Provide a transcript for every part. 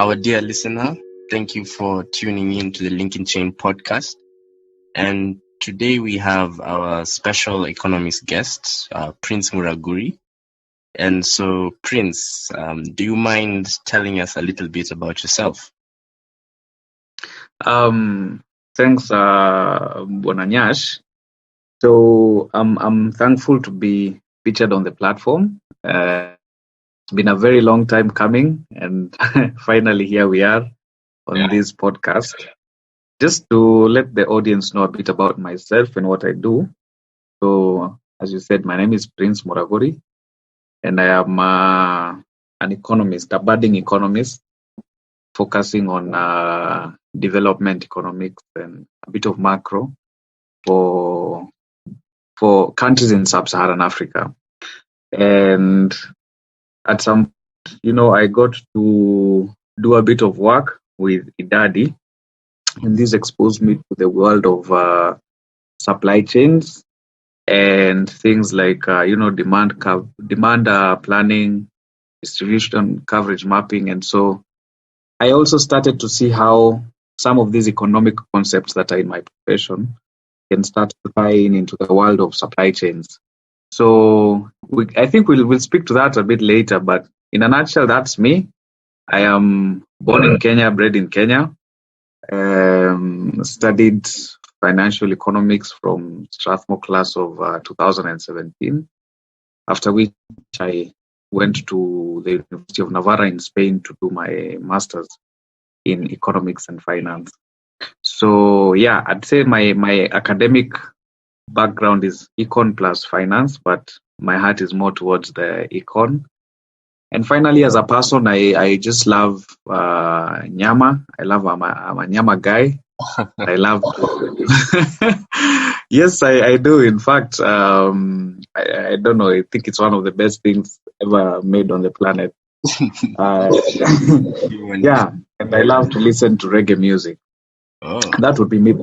Our dear listener, thank you for tuning in to the Lincoln Chain podcast. And today we have our special economist guest, Prince Muraguri. And so, Prince, do you mind telling us a little bit about yourself? Thanks, Bonanyash. So I'm thankful to be featured on the platform. It's been a very long time coming, and finally here we are on this podcast. Just to let the audience know a bit about myself and what I do. So, as you said, my name is Prince Muraguri, and I am an economist, a budding economist, focusing on development economics and a bit of macro for countries in sub-Saharan Africa. And at some point, I got to do a bit of work with Idadi, and this exposed me to the world of supply chains and things like demand planning, distribution coverage mapping. And so I also started to see how some of these economic concepts that are in my profession can start to tie into the world of supply chains. So I think we'll speak to that a bit later, but in a nutshell, that's me. I am born in Kenya, bred in Kenya, studied financial economics from Strathmore class of 2017, after which I went to the University of Navarra in Spain to do my master's in economics and finance. So yeah, I'd say my academic background is econ plus finance, but my heart is more towards the econ. And finally, as a person, I just love nyama. I'm a nyama guy. I love. Yes, I do. In fact, I don't know. I think it's one of the best things ever made on the planet. Yeah, and I love to listen to reggae music. Oh. That would be me.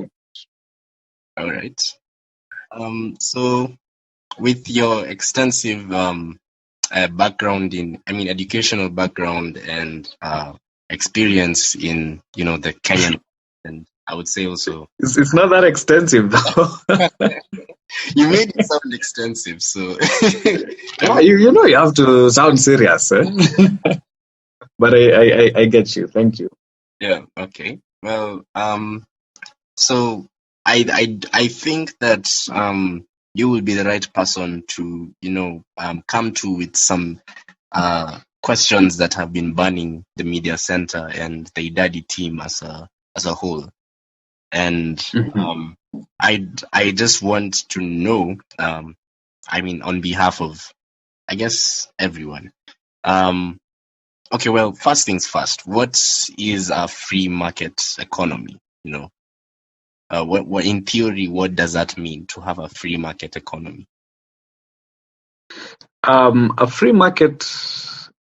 All right. So with your extensive background educational background and experience in, the Kenyan, and I would say also... It's not that extensive, though. You made it sound extensive, so... you have to sound serious, eh? But I get you. Thank you. Yeah, okay. Well, so I think that you will be the right person to, come to with some questions that have been burning the media center and the Idadi team as a whole. And I just want to know, on behalf of, I guess, everyone. Okay, well, first things first. What is a free market economy? What in theory, what does that mean to have a free market economy? A free market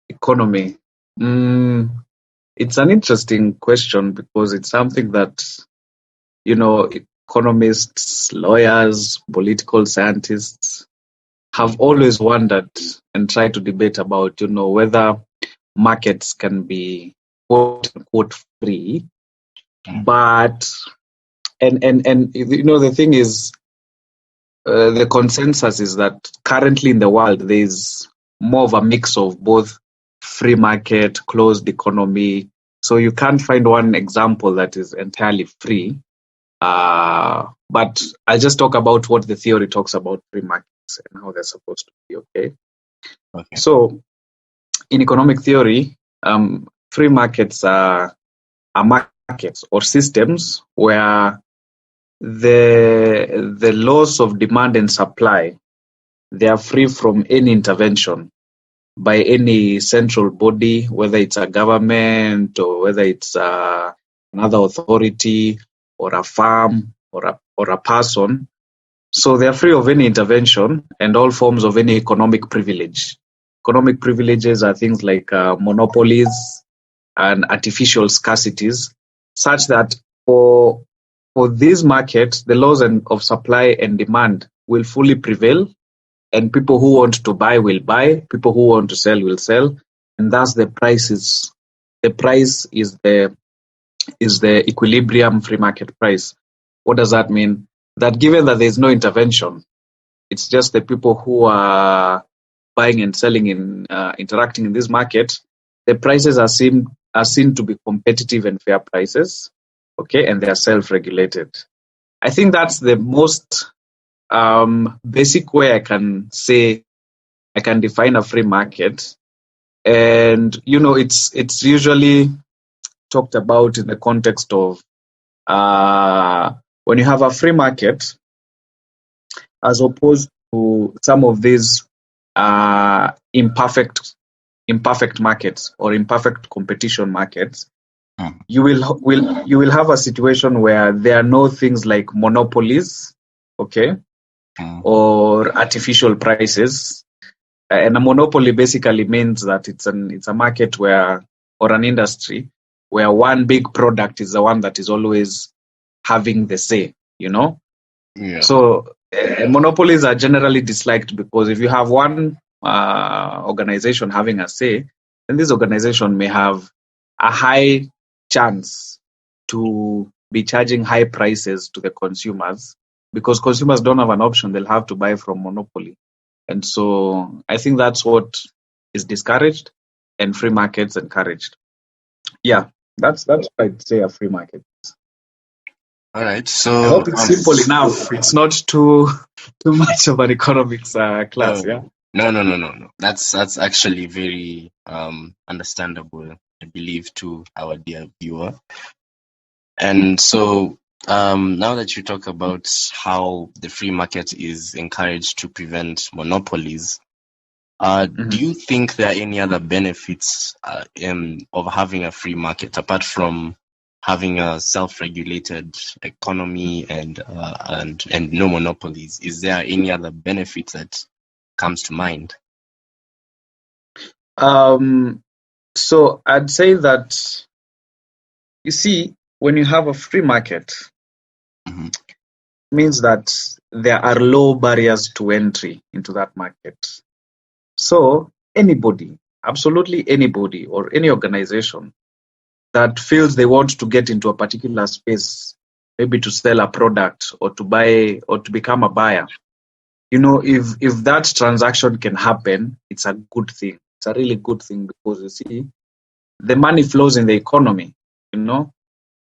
economy. It's an interesting question because it's something that, economists, lawyers, political scientists have always wondered and tried to debate about, whether markets can be quote unquote free. But and the thing is, the consensus is that currently in the world there's more of a mix of both free market, closed economy. So you can't find one example that is entirely free. But I'll just talk about what the theory talks about free markets and how they're supposed to be. Okay. So in economic theory, free markets are markets or systems where the laws of demand and supply, they are free from any intervention by any central body, whether it's a government or whether it's another authority or a firm or a person. So they are free of any intervention and all forms of any economic privilege. Economic privileges are things like monopolies and artificial scarcities, such that for this market, the laws of supply and demand will fully prevail, and people who want to buy will buy, people who want to sell will sell, and thus the prices the price is the equilibrium free market price. What does that mean? That given that there's no intervention, it's just the people who are buying and selling in interacting in this market. The prices are seen to be competitive and fair prices, okay, and they are self-regulated. I think that's the most basic way I can say I can define a free market. And it's usually talked about in the context of when you have a free market, as opposed to some of these imperfect markets or imperfect competition markets. You will have a situation where there are no things like monopolies, okay, or artificial prices. And a monopoly basically means that it's a market where, or an industry where one big product is the one that is always having the say, Yeah. So monopolies are generally disliked because if you have one organization having a say, then this organization may have a high chance to be charging high prices to the consumers, because consumers don't have an option. They'll have to buy from monopoly. And so I think that's what is discouraged and free markets encouraged. Yeah, that's what I'd say a free market. All right. I So hope it's simple enough. It's not too much of an economics class. Yeah. no. That's actually very understandable, I believe, to our dear viewer. And so now that you talk about how the free market is encouraged to prevent monopolies, do you think there are any other benefits of having a free market apart from having a self-regulated economy and no monopolies? Is there any other benefit that comes to mind? So I'd say that, you see, when you have a free market, it means that there are low barriers to entry into that market. So anybody, absolutely anybody, or any organization that feels they want to get into a particular space, maybe to sell a product or to buy or to become a buyer, if that transaction can happen, it's a good thing. It's a really good thing, because you see, the money flows in the economy.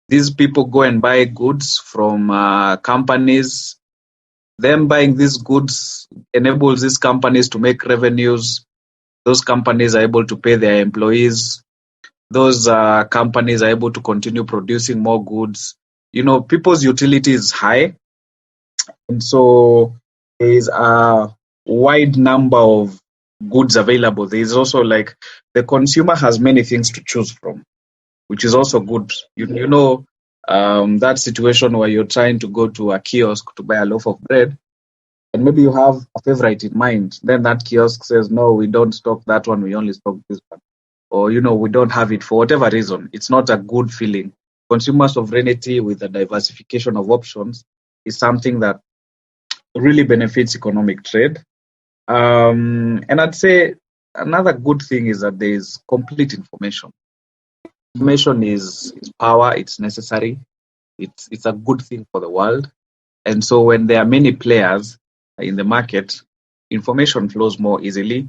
These people go and buy goods from companies. Them buying these goods enables these companies to make revenues. Those companies are able to pay their employees. Those companies are able to continue producing more goods. People's utility is high, and so there is a wide number of goods available. There is also, like, the consumer has many things to choose from, which is also good. That situation where you're trying to go to a kiosk to buy a loaf of bread, and maybe you have a favorite in mind. Then that kiosk says, no, we don't stock that one. We only stock this one. Or, we don't have it for whatever reason. It's not a good feeling. Consumer sovereignty with the diversification of options is something that really benefits economic trade. And I'd say another good thing is that there is complete information. Information is power. It's necessary. It's a good thing for the world. And so when there are many players in the market, information flows more easily.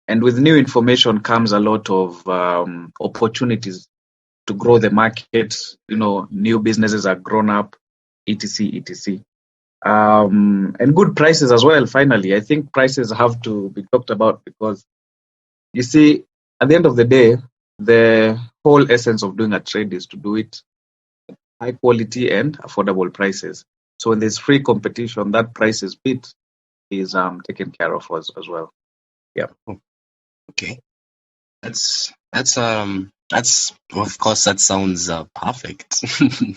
And with new information comes a lot of opportunities to grow the market. New businesses are grown up, etc., etc. And good prices as well. Finally, I think prices have to be talked about, because, you see, at the end of the day, the whole essence of doing a trade is to do it high quality and affordable prices. So when there's free competition, that prices bit is taken care of as well. Yeah. Okay. That's of course that sounds perfect.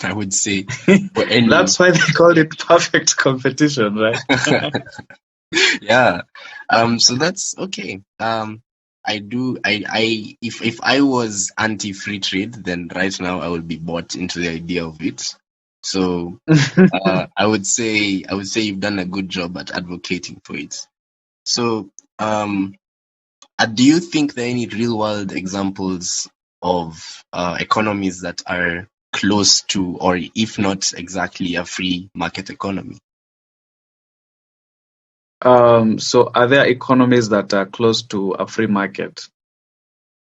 I would say for any. That's why they called it perfect competition, right? Yeah. So that's okay. If I was anti-free trade, then right now I would be bought into the idea of it. So I would say you've done a good job at advocating for it. So do you think there are any real world examples of economies that are close to, or if not exactly, a free market economy? So are there economies that are close to a free market?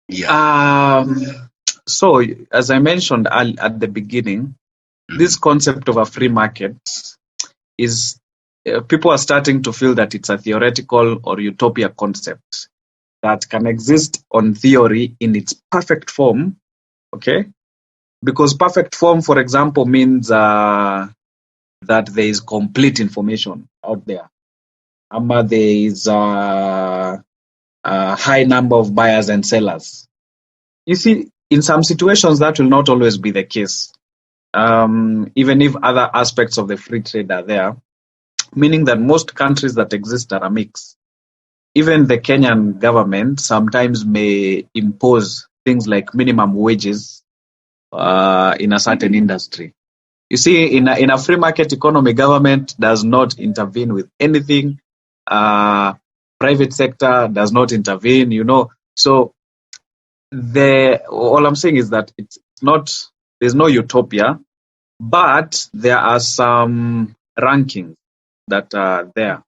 Yeah. So as I mentioned at the beginning, this Mhm. concept of a free market is people are starting to feel that it's a theoretical or utopia concept that can exist on theory in its perfect form. Okay, because perfect form, for example, means that there is complete information out there. There is a high number of buyers and sellers. You see, in some situations, that will not always be the case. Even if other aspects of the free trade are there, meaning that most countries that exist are a mix. Even the Kenyan government sometimes may impose things like minimum wages in a certain industry. You see, in a free market economy, government does not intervene with anything. Uh, Private sector does not intervene. So all I'm saying is that it's not, there's no utopia, but there are some rankings that are there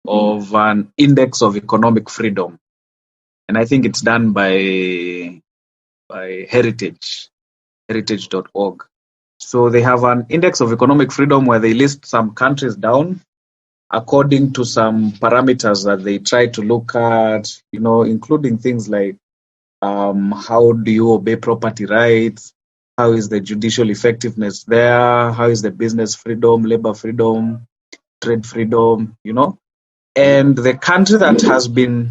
of an index of economic freedom, and I think it's done by heritage.org. So they have an index of economic freedom where they list some countries down according to some parameters that they try to look at, including things like how do you obey property rights? How is the judicial effectiveness there? How is the business freedom, labor freedom, trade freedom, And the country that has been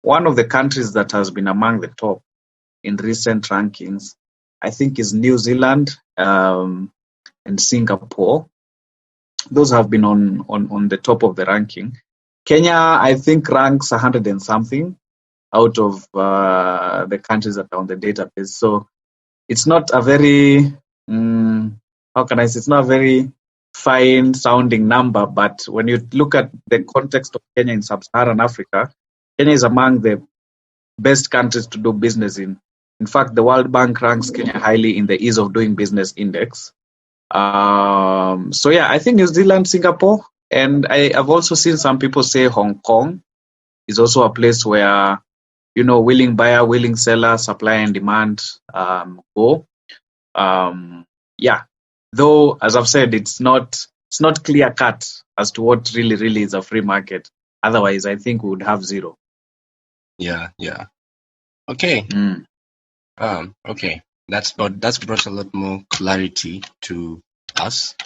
one of the countries that has been among the top in recent rankings, I think, is New Zealand and Singapore. Those have been on the top of the ranking. Kenya, I think, ranks 100 and something out of the countries that are on the database. So it's not a very, how can I say, it's not a very fine sounding number, but when you look at the context of Kenya in sub-Saharan Africa, Kenya is among the best countries to do business in. In fact, the World Bank ranks Kenya highly in the ease of doing business index. So yeah, I think New Zealand, Singapore, and I've also seen some people say Hong Kong is also a place where willing buyer, willing seller, supply and demand go. Yeah, though as I've said, it's not clear cut as to what really is a free market. Otherwise, I think we would have zero. Yeah. Okay. Okay. That's brought a lot more clarity to us.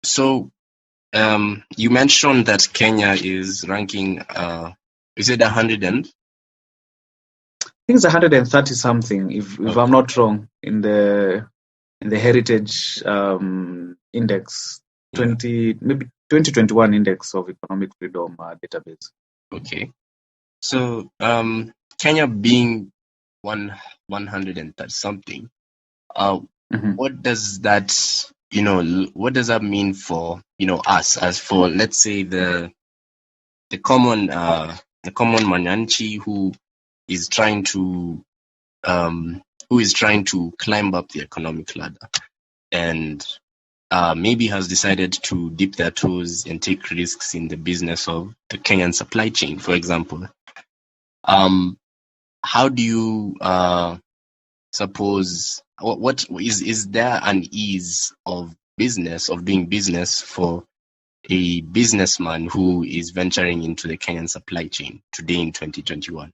So you mentioned that Kenya is ranking is it 100 and? I think it's 130 something, if I'm not wrong, in the heritage index, Yeah. maybe 2021 index of economic freedom database. Okay. So Kenya being 130 something, what does that mean for us, as for, let's say, the common mananchi who is trying to climb up the economic ladder, and maybe has decided to dip their toes and take risks in the business of the Kenyan supply chain, for example. How do you suppose, what is there an ease of doing business for a businessman who is venturing into the Kenyan supply chain today in 2021?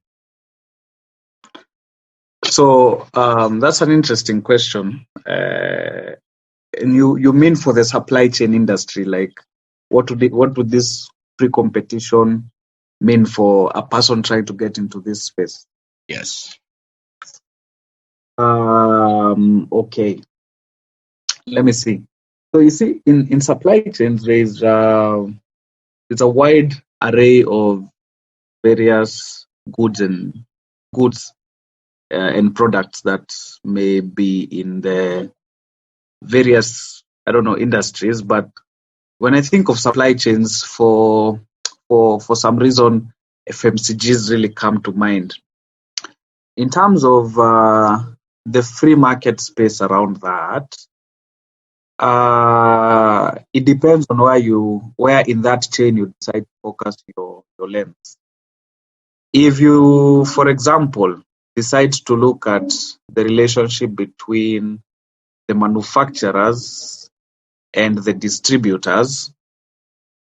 So that's an interesting question. And you mean for the supply chain industry, like what would this free competition mean for a person trying to get into this space? Yes. Okay. Let me see. So you see, in supply chains, there's a wide array of various goods and products that may be in the various, I don't know, industries. But when I think of supply chains, for some reason, FMCGs really come to mind. in terms of the free market space around that, it depends on where in that chain you decide to focus your lens. If you, for example, decide to look at the relationship between the manufacturers and the distributors,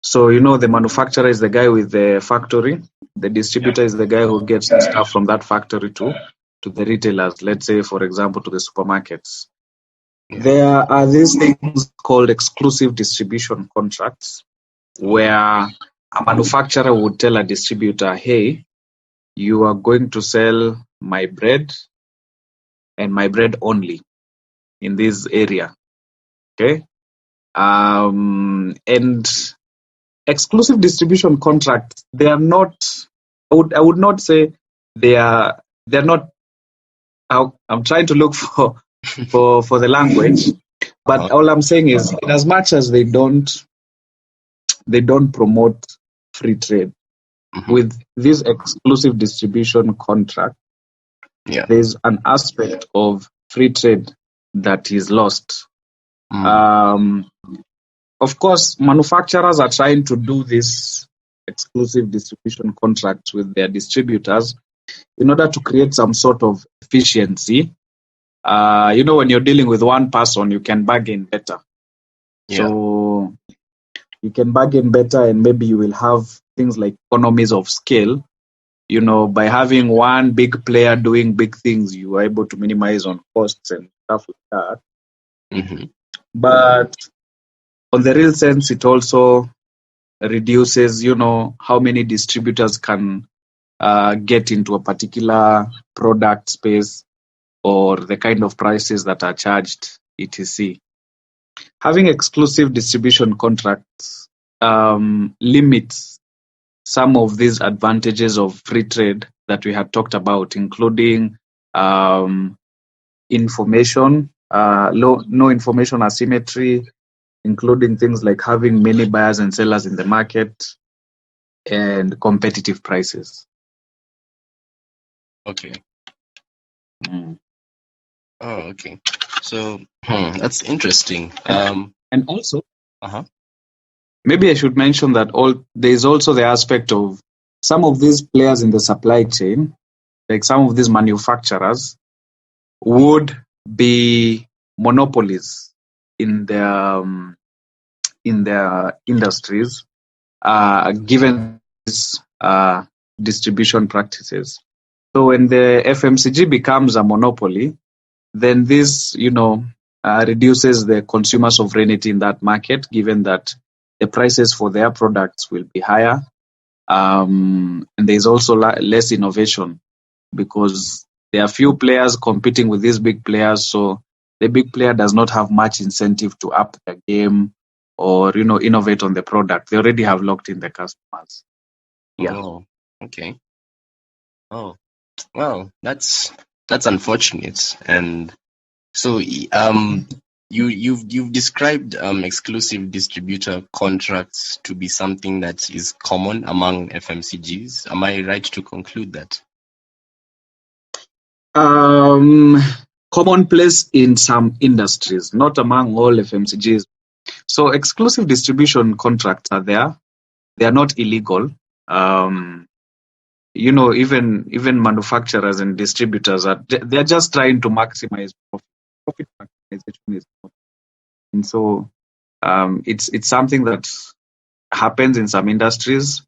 so the manufacturer is the guy with the factory, the distributor is the guy who gets the stuff from that factory to the retailers, let's say, for example, to the supermarkets. There are these things called exclusive distribution contracts, where a manufacturer would tell a distributor, hey, you are going to sell my bread and my bread only in this area. Okay. And exclusive distribution contracts, they are not, I would not say they're not, I'm trying to look for the language, but all I'm saying is, in as much as they don't promote free trade, with this exclusive distribution contract, there's an aspect of free trade that is lost. Of course, manufacturers are trying to do this exclusive distribution contracts with their distributors in order to create some sort of efficiency. When you're dealing with one person, you can bargain better. So you can bargain better, and maybe you will have things like economies of scale. By having one big player doing big things, you are able to minimize on costs and stuff like that. But on the real sense, it also reduces, how many distributors can get into a particular product space, or the kind of prices that are charged, etc. Having exclusive distribution contracts limits some of these advantages of free trade that we had talked about, including information, no information asymmetry, including things like having many buyers and sellers in the market, and competitive prices. Okay. Oh, okay. So that's interesting. And also, maybe I should mention that there is also the aspect of some of these players in the supply chain, like some of these manufacturers, would be monopolies in their industries, given these distribution practices. So when the FMCG becomes a monopoly, then this, reduces the consumer sovereignty in that market, given that the prices for their products will be higher. And there's also less innovation, because there are few players competing with these big players. So the big player does not have much incentive to up the game or, innovate on the product. They already have locked in the customers. Yeah. Oh, okay. Oh, well, that's unfortunate. And so, you've described exclusive distributor contracts to be something that is common among FMCGs. Am I right to conclude that? Commonplace in some industries, not among all FMCGs. So exclusive distribution contracts are there. They are not illegal. Even manufacturers and distributors they're just trying to maximize profit. Profit maximization is important. And so it's something that happens in some industries,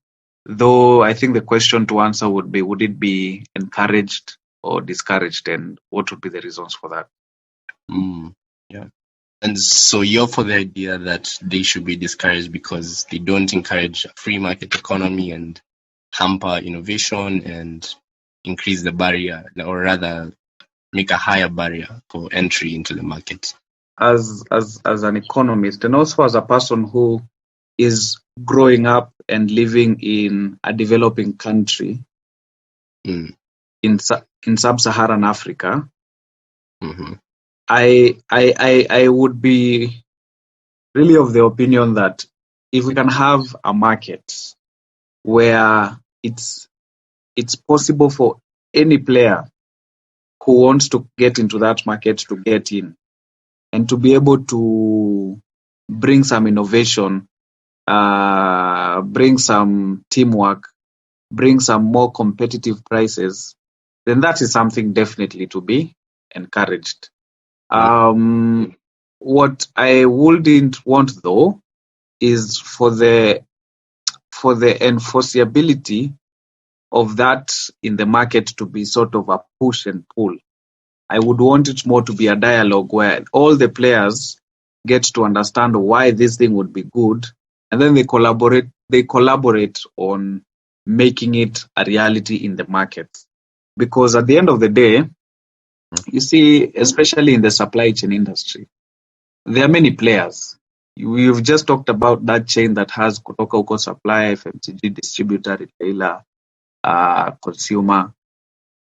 though I think the question to answer would be, would it be encouraged or discouraged, and what would be the reasons for that? Yeah. And so you're for the idea that they should be discouraged because they don't encourage a free market economy and hamper innovation and increase the barrier, or rather make a higher barrier for entry into the market. As an economist, and also as a person who is growing up and living in a developing country in sub-Saharan Africa, I would be really of the opinion that if we can have a market where it's possible for any player who wants to get into that market to get in, and to be able to bring some innovation, bring some teamwork, bring some more competitive prices, then that is something definitely to be encouraged. What I wouldn't want though is for the enforceability of that in the market to be sort of a push and pull. I would want it more to be a dialogue where all the players get to understand why this thing would be good, and then they collaborate on making it a reality in the market. Because at the end of the day, you see, especially in the supply chain industry, there are many players. We've just talked about that chain that has kutoka huko supply, FMCG, distributor, retailer, consumer.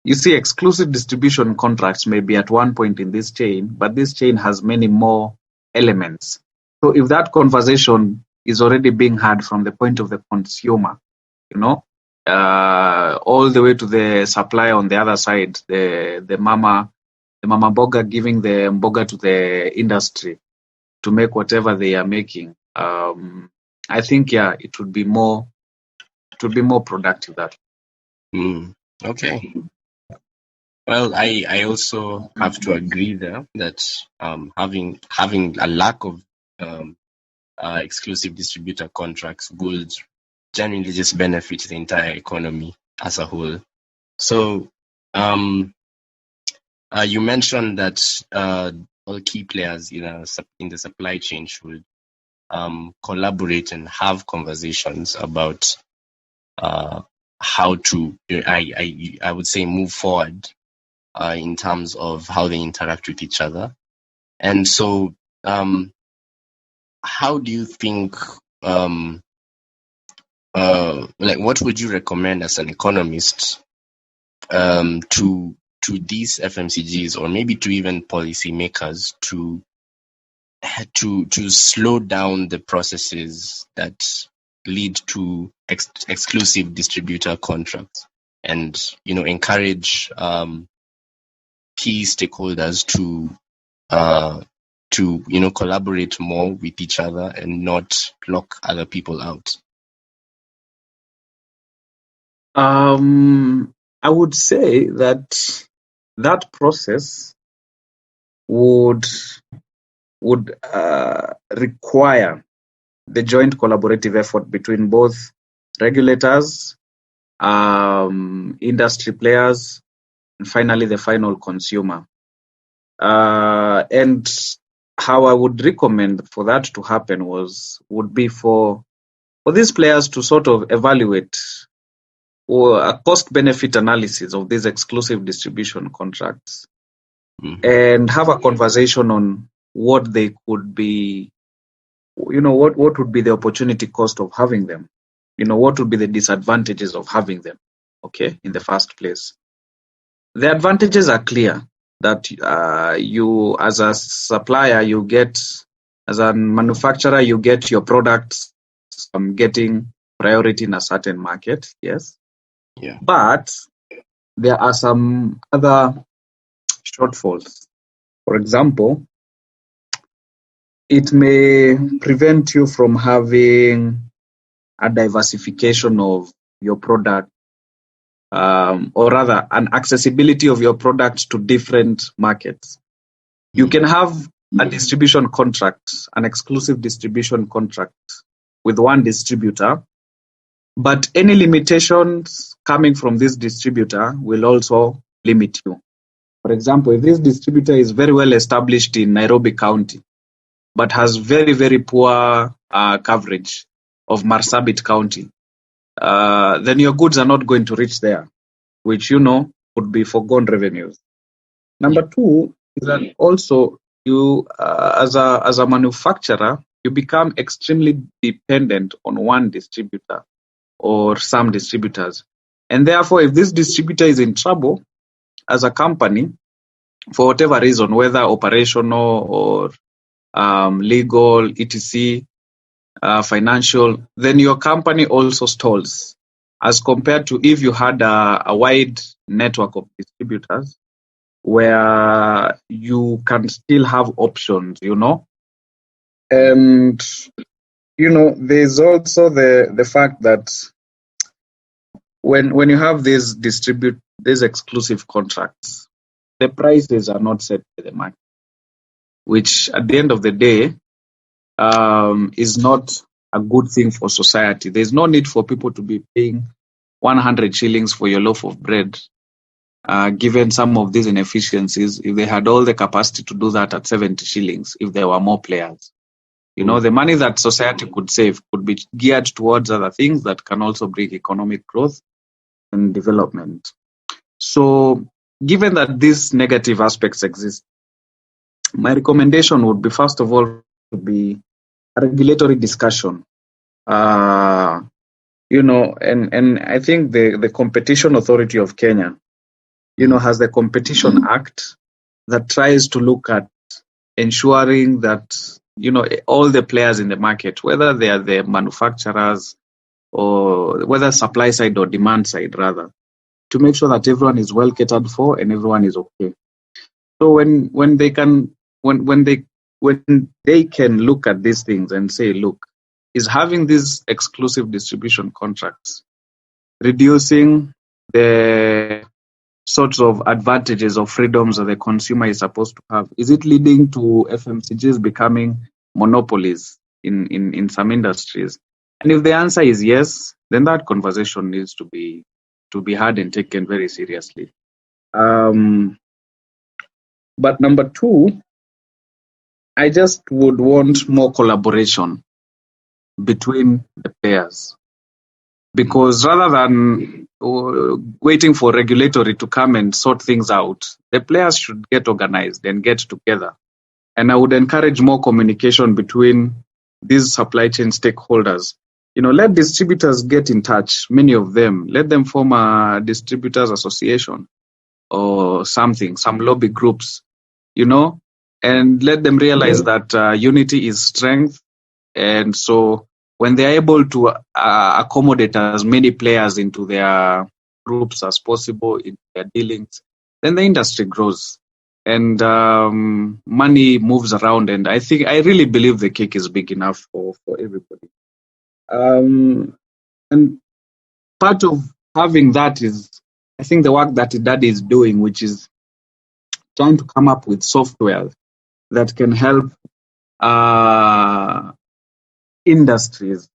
You see, exclusive distribution contracts may be at one point in this chain, but this chain has many more elements. So if that conversation is already being had from the point of the consumer, all the way to the supplier on the other side, the mama mboga giving the mboga to the industry to make whatever they are making. I think it would be more productive that. Okay. Well, I also have to agree there that having a lack of exclusive distributor contracts would genuinely just benefit the entire economy as a whole. So you mentioned that all key players in the supply chain should collaborate and have conversations about how to, I would say, move forward in terms of how they interact with each other. And so, how do you think, what would you recommend as an economist to these FMCGs, or maybe to even policymakers, to slow down the processes that lead to exclusive distributor contracts, and encourage key stakeholders to collaborate more with each other and not block other people out? I would say that process would require the joint collaborative effort between both regulators, industry players, and finally the final consumer. And how I would recommend for that to happen would be for these players to sort of evaluate a cost-benefit analysis of these exclusive distribution contracts, and have a conversation on what they could be, what would be the opportunity cost of having them, what would be the disadvantages of having them, in the first place. The advantages are clear, that you as a supplier, you get, as a manufacturer, you get your products getting priority in a certain market, yes. Yeah. But there are some other shortfalls. For example, it may prevent you from having a diversification of your product, or rather an accessibility of your product to different markets. You can have a distribution contract, an exclusive distribution contract with one distributor, but any limitations coming from this distributor will also limit you. For example, if this distributor is very well established in Nairobi County, but has very, very poor coverage of Marsabit County, then your goods are not going to reach there, which would be foregone revenues. Number two is that also you, as a manufacturer, you become extremely dependent on one distributor or some distributors. And therefore, if this distributor is in trouble as a company, for whatever reason, whether operational or legal, etc., financial, then your company also stalls, as compared to if you had a wide network of distributors where you can still have options, and there's also the fact that when you have these exclusive contracts, the prices are not set by the market, which at the end of the day is not a good thing for society. There's no need for people to be paying 100 shillings for your loaf of bread, given some of these inefficiencies, if they had all the capacity to do that at 70 shillings, if there were more players. The money that society could save could be geared towards other things that can also bring economic growth and development. So, given that these negative aspects exist, my recommendation would be, first of all, to be a regulatory discussion. And I think the Competition Authority of Kenya, has the Competition Act that tries to look at ensuring that, all the players in the market, whether they are the manufacturers or whether supply side or demand side rather, to make sure that everyone is well catered for and everyone is okay. So when they can look at these things and say, look, is having these exclusive distribution contracts reducing the sorts of advantages or freedoms that the consumer is supposed to have? Is it leading to FMCGs becoming monopolies in some industries? And if the answer is yes, then that conversation needs to be had and taken very seriously. But number two, I just would want more collaboration between the players, because rather than waiting for regulatory to come and sort things out, the players should get organized and get together. And I would encourage more communication between these supply chain stakeholders. Let distributors get in touch, many of them. Let them form a distributors association or something, some lobby groups, and let them realize that unity is strength. And so when they're able to accommodate as many players into their groups as possible in their dealings, then the industry grows and money moves around. And I really believe the cake is big enough for everybody. And part of having that is, I think, the work that Idadi is doing, which is trying to come up with software that can help industries,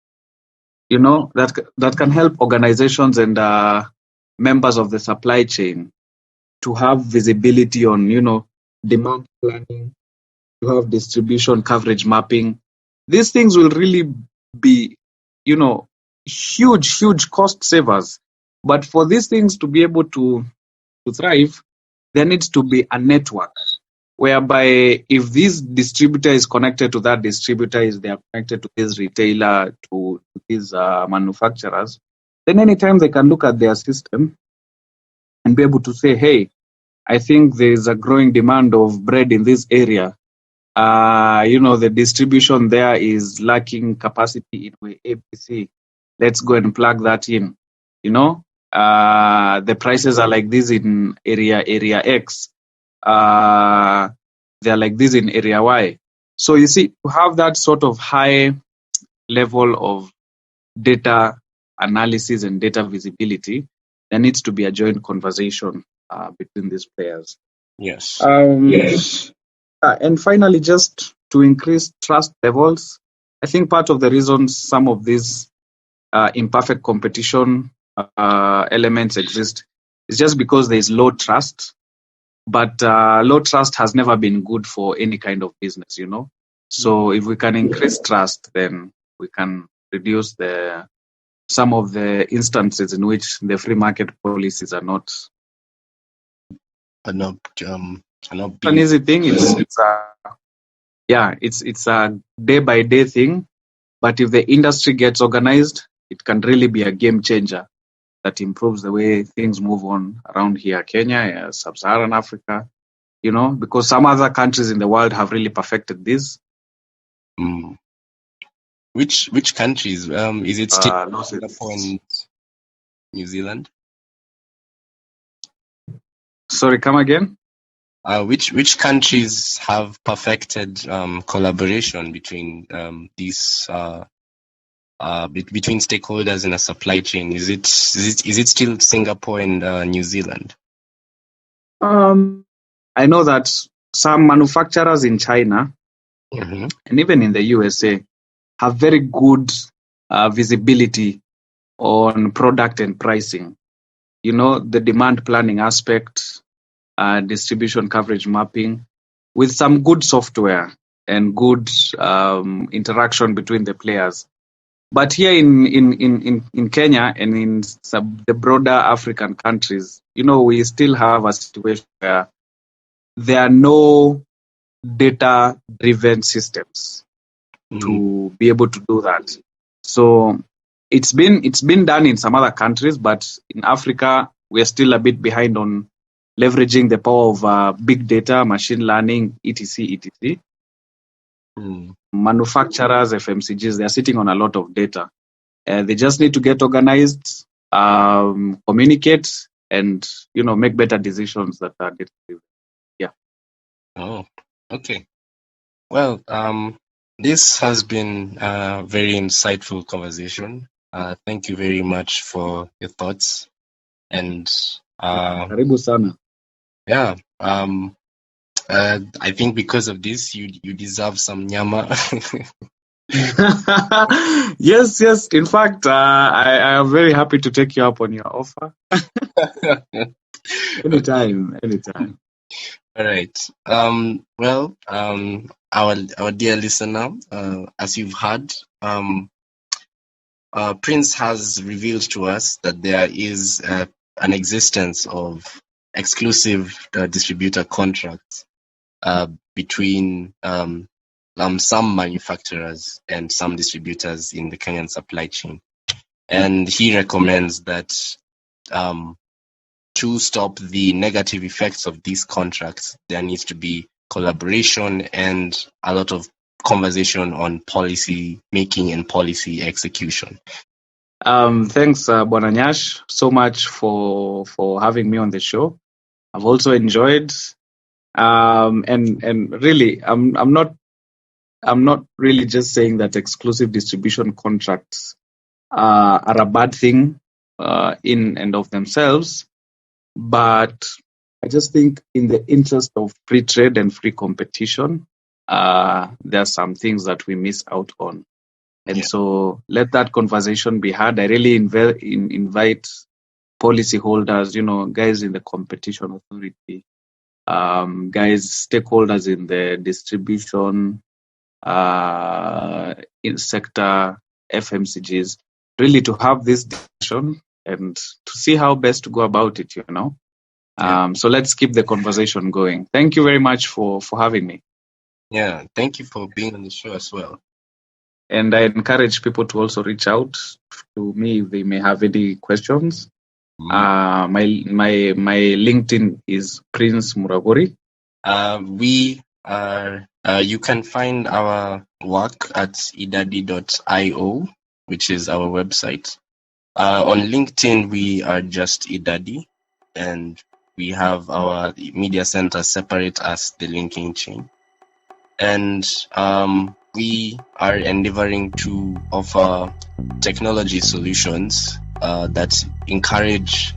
that can help organizations and members of the supply chain to have visibility on, demand planning, to have distribution coverage mapping. These things will really be, huge cost savers. But for these things to be able to thrive, there needs to be a network whereby if this distributor is connected to that distributor, is they are connected to this retailer, to these manufacturers, then anytime they can look at their system and be able to say, hey, I think there's a growing demand of bread in this area. The distribution there is lacking capacity in way ABC. Let's go and plug that in. The prices are like this in area X. They're like this in area Y. So you see, to have that sort of high level of data analysis and data visibility, there needs to be a joint conversation between these players. Yes. Yes. And finally, just to increase trust levels, I think part of the reason some of these imperfect competition elements exist is just because there is low trust. But low trust has never been good for any kind of business, So if we can increase trust, then we can reduce some of the instances in which the free market policies are not an easy thing. It's a day by day thing. But if the industry gets organized, it can really be a game changer that improves the way things move on around here, Kenya, Sub-Saharan Africa, because some other countries in the world have really perfected this. Which countries? Is it still Singapore and New Zealand? Sorry, come again? which countries have perfected collaboration between these between stakeholders in a supply chain? Is it still Singapore and New Zealand? I know that some manufacturers in China Mm-hmm. and even in the USA have very good visibility on product and pricing. The demand planning aspect, distribution coverage mapping, with some good software and good interaction between the players. But here in Kenya and in the broader African countries, we still have a situation where there are no data-driven systems to be able to do that. So it's been done in some other countries, but in Africa we're still a bit behind on leveraging the power of big data, machine learning, etc. Manufacturers, FMCGs, they're sitting on a lot of data. They just need to get organized, communicate, and make better decisions that are data-driven. Yeah. Oh, okay. Well, this has been a very insightful conversation. Thank you very much for your thoughts. And Karibu sana. yeah, I think because of this, you deserve some nyama. Yes. In fact, I am very happy to take you up on your offer. Anytime. All right. Well, our dear listener, as you've heard, Prince has revealed to us that there is an existence of exclusive distributor contracts between some manufacturers and some distributors in the Kenyan supply chain. And he recommends that to stop the negative effects of these contracts, there needs to be collaboration and a lot of conversation on policy making and policy execution. Thanks, Bwana Nyash, so much for having me on the show. I've also enjoyed, and really, I'm not really just saying that exclusive distribution contracts are a bad thing in and of themselves, but I just think in the interest of free trade and free competition, there are some things that we miss out on. And so let that conversation be had. I really invite policyholders, guys in the competition authority, guys, stakeholders in the distribution in sector, FMCGs, really to have this discussion and to see how best to go about it, So let's keep the conversation going. Thank you very much for having me. Yeah, thank you for being on the show as well. And I encourage people to also reach out to me if they may have any questions. My LinkedIn is Prince Muraguri. You can find our work at idadi.io, which is our website. On LinkedIn, we are just idadi, and we have our media center separate as the linking chain. And we are endeavoring to offer technology solutions that encourage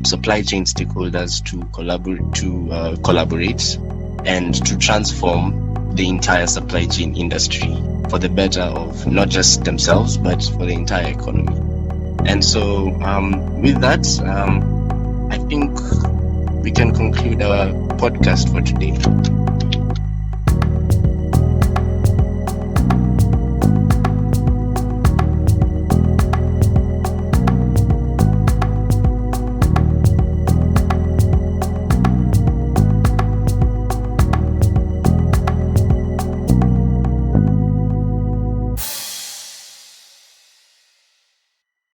supply chain stakeholders to collaborate and to transform the entire supply chain industry for the better of not just themselves but for the entire economy. And so with that, I think we can conclude our podcast for today.